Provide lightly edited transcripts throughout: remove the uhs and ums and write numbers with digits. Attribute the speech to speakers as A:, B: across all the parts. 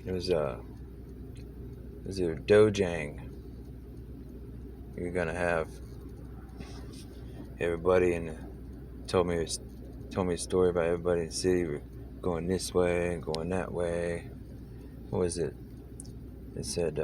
A: It was a dojang. You're gonna have everybody and told me a story about everybody in the city going this way and going that way. What was it? It said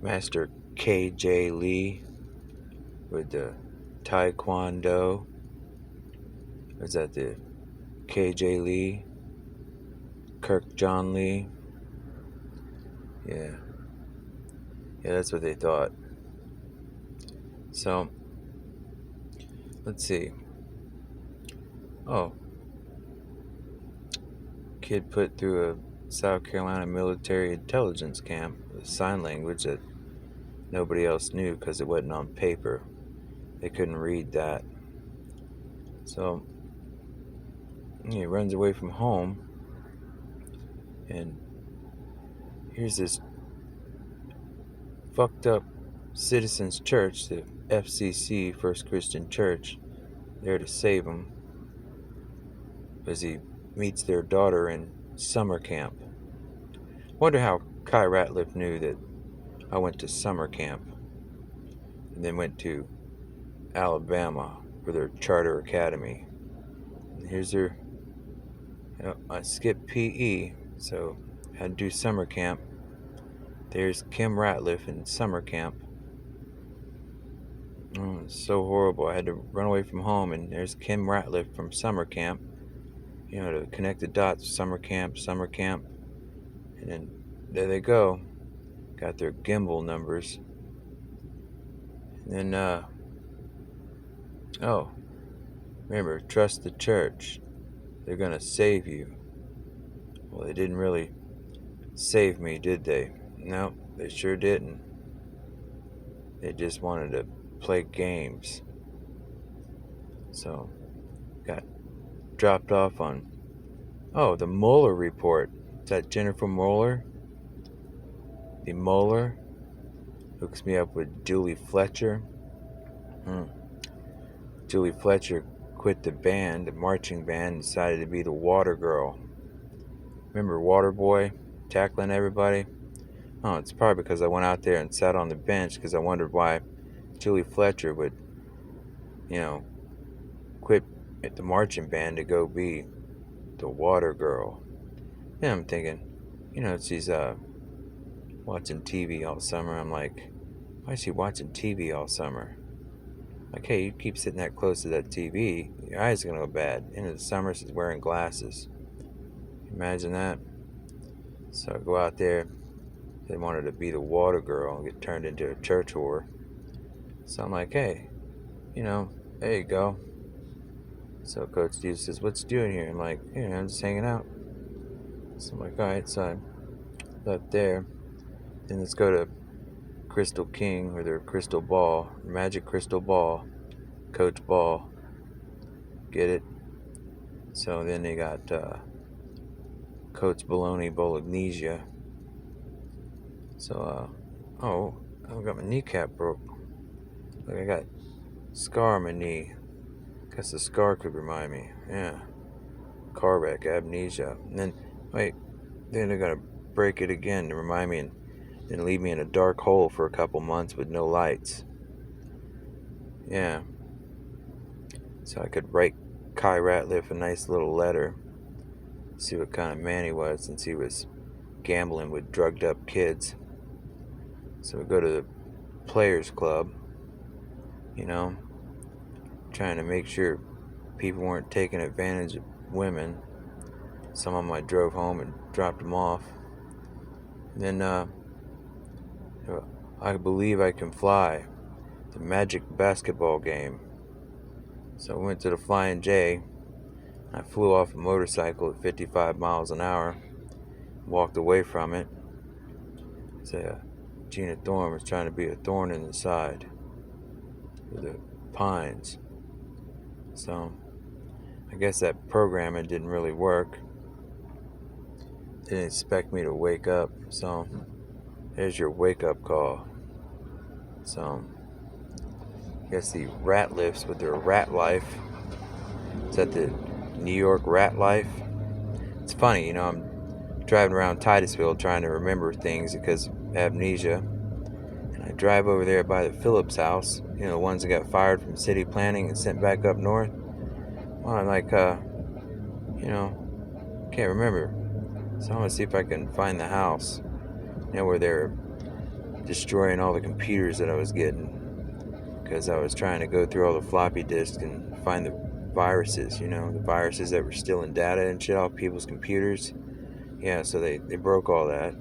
A: Master KJ Lee with the Taekwondo. Was that the KJ Lee? Kirk John Lee? Yeah, that's what they thought. So, let's see. Oh, kid put through a South Carolina military intelligence camp with sign language that nobody else knew because it wasn't on paper. They couldn't read that. So, he runs away from home, and here's this fucked up Citizens Church, the FCC, First Christian Church, there to save him as he meets their daughter in summer camp. Wonder how Kai Ratliff knew that I went to summer camp and then went to Alabama for their charter academy. And here's their, I skipped PE, so I had to do summer camp. There's Kim Ratliff in summer camp. Oh, it's so horrible. I had to run away from home, and there's Kim Ratliff from summer camp. To connect the dots, summer camp. And then there they go. Got their gimbal numbers. And then, remember, trust the church. They're gonna save you. Well, they didn't really save me, did they? No, they sure didn't. They just wanted to play games. So, got dropped off on, the Mueller report. Is that Jennifer Mueller? The Mueller hooks me up with Julie Fletcher. Julie Fletcher quit the band, the marching band, and decided to be the water girl. Remember Waterboy tackling everybody? Oh, it's probably because I went out there and sat on the bench because I wondered why Julie Fletcher would, quit at the marching band to go be the water girl. Then I'm thinking, she's watching TV all summer. I'm like, why is she watching TV all summer? Like, hey, you keep sitting that close to that TV, your eyes are going to go bad. End of the summer, she's wearing glasses. Imagine that. So I go out there. They wanted to be the water girl and get turned into a church whore. So I'm like, hey, there you go. So Coach Steve says, what's you doing here? I'm like, I'm just hanging out. So I'm like, all right. So I left there. Then let's go to Crystal King with their crystal ball, magic crystal ball, Coach Ball. Get it? So then they got Coach Baloney Amnesia. So, I got my kneecap broke. Like I got scar on my knee. Guess the scar could remind me. Yeah. Car wreck, amnesia. And then, then they're gonna break it again to remind me and then leave me in a dark hole for a couple months with no lights. Yeah. So I could write Kai Ratliff a nice little letter. See what kind of man he was since he was gambling with drugged up kids. So we go to the Players Club, trying to make sure people weren't taking advantage of women. Some of them I drove home and dropped them off. And then, I Believe I Can Fly, the magic basketball game. So I went to the Flying J. I flew off a motorcycle at 55 miles an hour, walked away from it. So, Gina Thorne was trying to be a thorn in the side of the pines. So, I guess that programming didn't really work. They didn't expect me to wake up. So, there's your wake-up call. So, I guess the Ratliffs with their rat life. Is that the New York rat life? It's funny, I'm driving around Titusville trying to remember things because of amnesia. And I drive over there by the Phillips house, the ones that got fired from city planning and sent back up north. Well, I'm like, can't remember. So I'm gonna see if I can find the house, where they're destroying all the computers that I was getting, because I was trying to go through all the floppy disks and find the viruses, the viruses that were stealing data and shit off people's computers. Yeah, so they broke all that.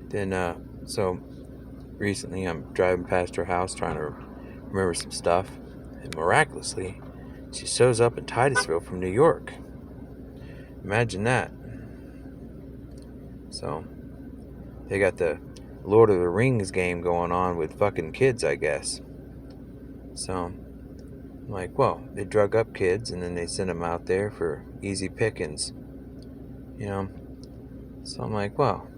A: Then, so recently I'm driving past her house trying to remember some stuff, and miraculously, she shows up in Titusville from New York. Imagine that. So, they got the Lord of the Rings game going on with fucking kids, I guess. So, I'm like, well, they drug up kids and then they send them out there for easy pickings. So I'm like, well,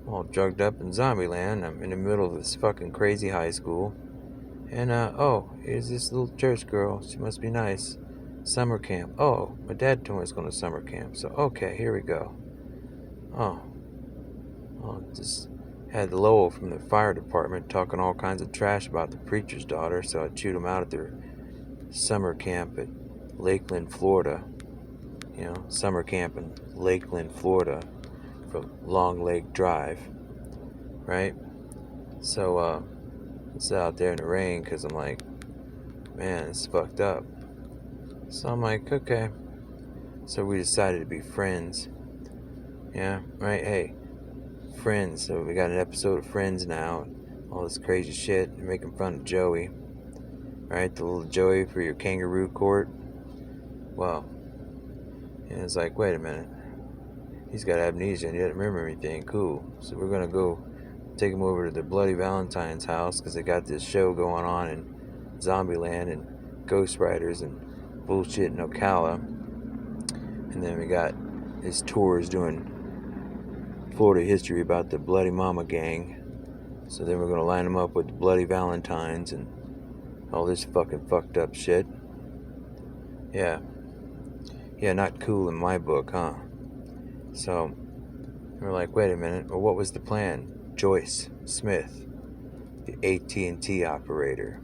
A: I'm all drugged up in Zombieland. I'm in the middle of this fucking crazy high school. And, here's this little church girl. She must be nice. Summer camp. Oh, my dad told me I was going to summer camp. So, okay, here we go. Just had Lowell from the fire department talking all kinds of trash about the preacher's daughter, so I chewed him out at their summer camp at Lakeland, Florida. Summer camp in Lakeland, Florida for Long Lake Drive, right? So, it's out there in the rain because I'm like, man, it's fucked up. So I'm like, okay. So we decided to be friends. Yeah, right? Hey, Friends. So we got an episode of Friends now. All this crazy shit. They're making fun of Joey. Right? The little Joey for your kangaroo court. Well, and it's like, wait a minute. He's got amnesia and he doesn't remember anything. Cool. So we're going to go take him over to the Bloody Valentines house because they got this show going on in Zombieland and Ghost Riders and bullshit in Ocala. And then we got his tours doing Florida history about the Bloody Mama gang. So then we're going to line them up with the Bloody Valentines and all this fucking fucked up shit. Yeah, not cool in my book, huh? So we're like, wait a minute, well, what was the plan? Joyce Smith, the AT&T operator.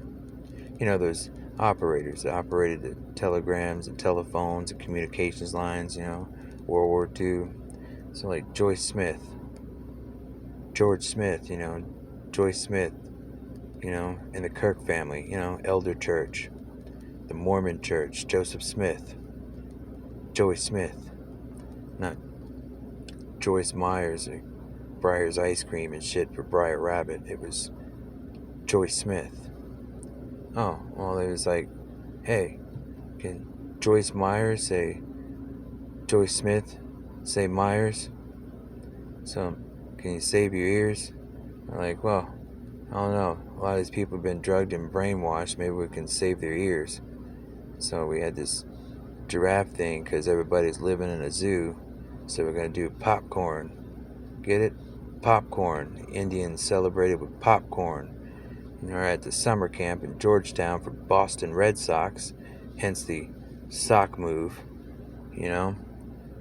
A: Those operators that operated the telegrams and telephones and communications lines, World War II. So like Joyce Smith, George Smith, Joyce Smith, and the Kirk family, Elder Church, the Mormon Church, Joseph Smith, Joyce Smith, not Joyce Myers or Breyer's ice cream and shit for Breyer Rabbit. It was Joyce Smith. Oh, well, it was like, hey, can Joyce Myers say Joyce Smith? Say Myers? So, can you save your ears? I'm like, well, I don't know. A lot of these people have been drugged and brainwashed. Maybe we can save their ears. So we had this giraffe thing because everybody's living in a zoo. So we're going to do popcorn. Get it? Popcorn. The Indians celebrated with popcorn. And we're at the summer camp in Georgetown for Boston Red Sox. Hence the sock move.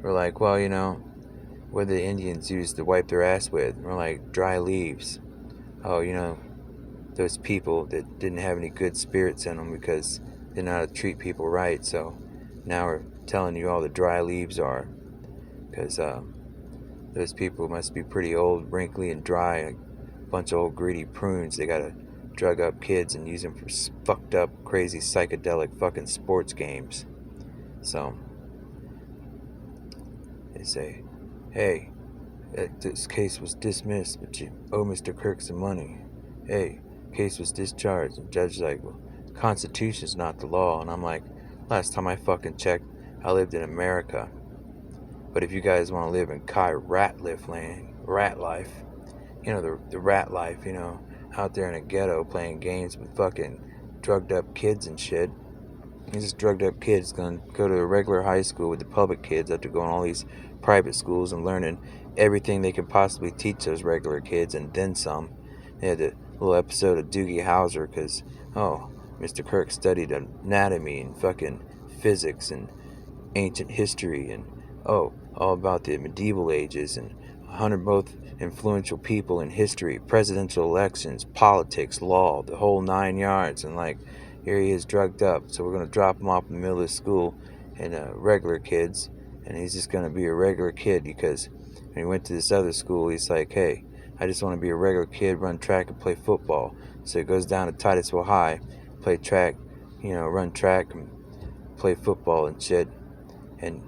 A: We're like, well, what do the Indians use to wipe their ass with? We're like, dry leaves. Oh, those people that didn't have any good spirits in them because they know how to treat people right. So now we're telling you all the dry leaves are. Because those people must be pretty old, wrinkly, and dry. A bunch of old greedy prunes. They gotta drug up kids and use them for fucked up, crazy, psychedelic fucking sports games. So they say, hey, this case was dismissed, but you owe Mr. Kirk some money. Hey, case was discharged. And the judge's like, well, Constitution's not the law. And I'm like, last time I fucking checked, I lived in America. But if you guys want to live in Ratliff land, rat life, the rat life, out there in a ghetto playing games with fucking drugged up kids and shit. These drugged up kids gonna go to a regular high school with the public kids after going to all these private schools and learning everything they could possibly teach those regular kids and then some. They had a little episode of Doogie Howser because, Mr. Kirk studied anatomy and fucking physics and ancient history and, all about the medieval ages and 100 most influential people in history, presidential elections, politics, law, the whole 9 yards. And like, here he is drugged up. So we're going to drop him off in the middle of the school and regular kids. And he's just going to be a regular kid because when he went to this other school, he's like, hey, I just want to be a regular kid, run track and play football. So he goes down to Titusville High, play track, run track and play football and shit. And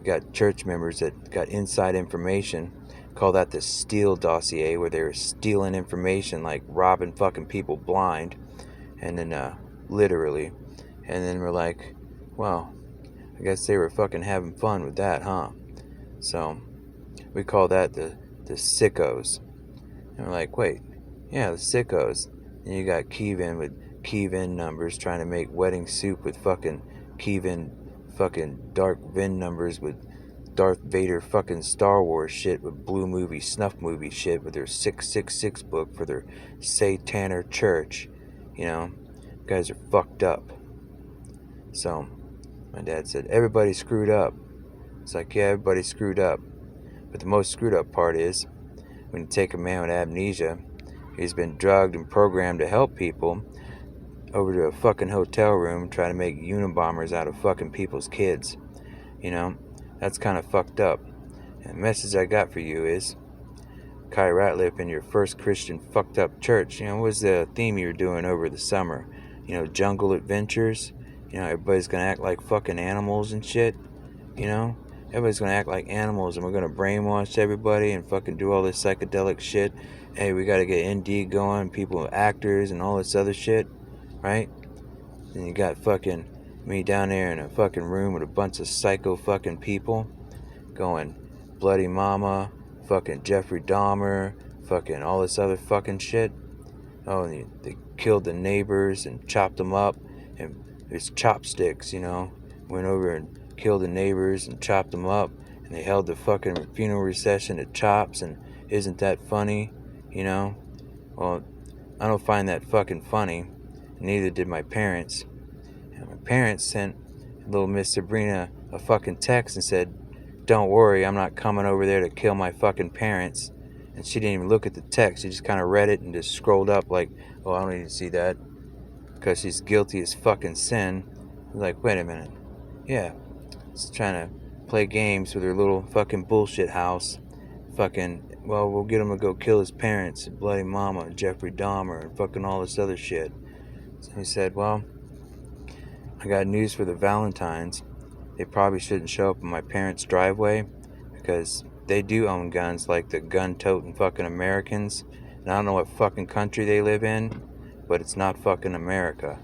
A: got church members that got inside information, call that the Steele dossier, where they were stealing information, like robbing fucking people blind, and then literally, and then we're like, well, I guess they were fucking having fun with that, huh? So we call that the Sickos. And we're like, wait, yeah, the Sickos. And you got Kevin with Kevin numbers trying to make wedding soup with fucking Kevin fucking dark VIN numbers with Darth Vader fucking Star Wars shit with blue movie, snuff movie shit with their 666 book for their Sataner church. Guys are fucked up. So my dad said, everybody screwed up. It's like, yeah, everybody screwed up. But the most screwed up part is when you take a man with amnesia, he's been drugged and programmed to help people, over to a fucking hotel room trying to make Unabombers out of fucking people's kids. That's kind of fucked up. And the message I got for you is, Kai Ratliff in your first Christian fucked up church, what was the theme you were doing over the summer? Jungle adventures? Everybody's gonna act like fucking animals and shit. Everybody's gonna act like animals and we're gonna brainwash everybody and fucking do all this psychedelic shit. Hey, we gotta get ND going, people, actors and all this other shit. Right? And you got fucking me down there in a fucking room with a bunch of psycho fucking people going Bloody Mama, fucking Jeffrey Dahmer, fucking all this other fucking shit. Oh, and they killed the neighbors and chopped them up, and there's chopsticks, went over and killed the neighbors and chopped them up, and they held the fucking funeral recession at Chops, and isn't that funny? Well, I don't find that fucking funny. Neither did my parents. And my parents sent little Miss Sabrina a fucking text and said, don't worry, I'm not coming over there to kill my fucking parents. And she didn't even look at the text. She just kind of read it and just scrolled up like, oh, I don't need to see that. Because she's guilty as fucking sin. I was like, wait a minute. Yeah, she's trying to play games with her little fucking bullshit house. Fucking, well, we'll get him to go kill his parents, Bloody Mama, and Jeffrey Dahmer, and fucking all this other shit. So he said, well, I got news for the Valentines. They probably shouldn't show up in my parents' driveway because they do own guns like the gun-toting fucking Americans. And I don't know what fucking country they live in, but it's not fucking America.